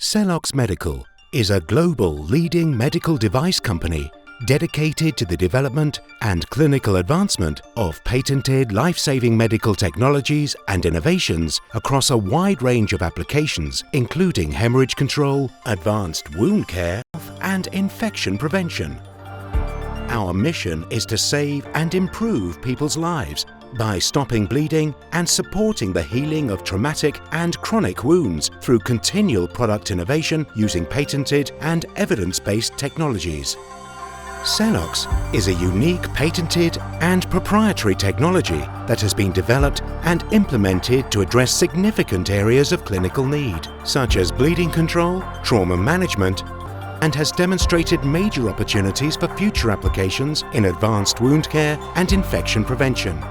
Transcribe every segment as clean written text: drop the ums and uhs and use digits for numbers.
CELOX Medical is a global leading medical device company dedicated to the development and clinical advancement of patented life-saving medical technologies and innovations across a wide range of applications, including hemorrhage control, advanced wound care, and infection prevention. Our mission is to save and improve people's lives by stopping bleeding and supporting the healing of traumatic and chronic wounds through continual product innovation using patented and evidence-based technologies. CELOX is a unique patented and proprietary technology that has been developed and implemented to address significant areas of clinical need, such as bleeding control, trauma management, and has demonstrated major opportunities for future applications in advanced wound care and infection prevention.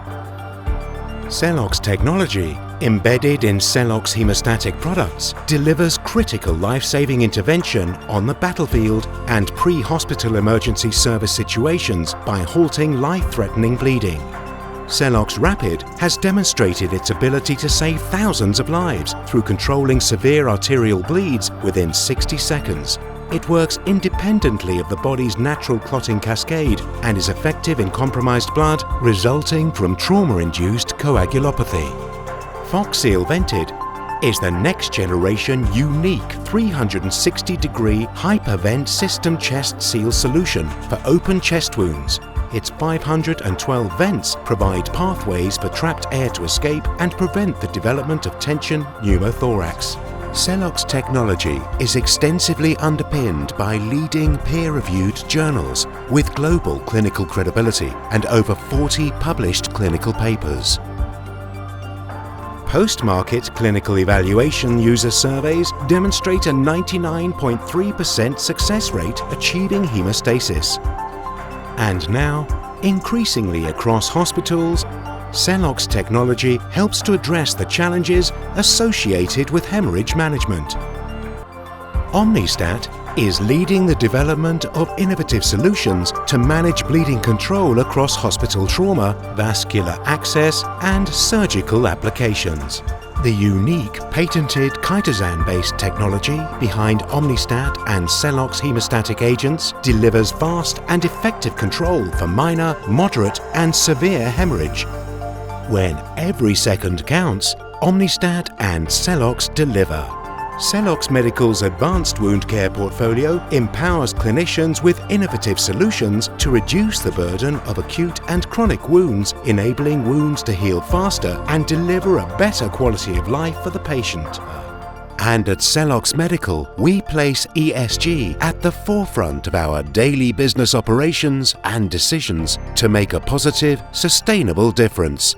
CELOX technology, embedded in CELOX hemostatic products, delivers critical life-saving intervention on the battlefield and pre-hospital emergency service situations by halting life-threatening bleeding. CELOX Rapid has demonstrated its ability to save thousands of lives through controlling severe arterial bleeds within 60 seconds. It works independently of the body's natural clotting cascade and is effective in compromised blood resulting from trauma-induced coagulopathy. FoxSeal Vented is the next-generation unique 360-degree hypervent system chest seal solution for open chest wounds. Its 512 vents provide pathways for trapped air to escape and prevent the development of tension pneumothorax. CELOX technology is extensively underpinned by leading peer-reviewed journals with global clinical credibility and over 40 published clinical papers. Post-market clinical evaluation user surveys demonstrate a 99.3% success rate achieving hemostasis. And now, increasingly across hospitals, CELOX technology helps to address the challenges associated with hemorrhage management. Omnistat is leading the development of innovative solutions to manage bleeding control across hospital trauma, vascular access, and surgical applications. The unique patented chitosan-based technology behind Omnistat and CELOX hemostatic agents delivers fast and effective control for minor, moderate, and severe hemorrhage. When every second counts, Omnistat and CELOX deliver. CELOX Medical's advanced wound care portfolio empowers clinicians with innovative solutions to reduce the burden of acute and chronic wounds, enabling wounds to heal faster and deliver a better quality of life for the patient. And at CELOX Medical, we place ESG at the forefront of our daily business operations and decisions to make a positive, sustainable difference.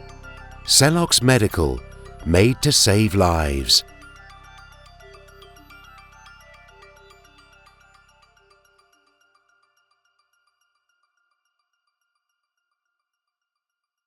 CELOX Medical, made to save lives.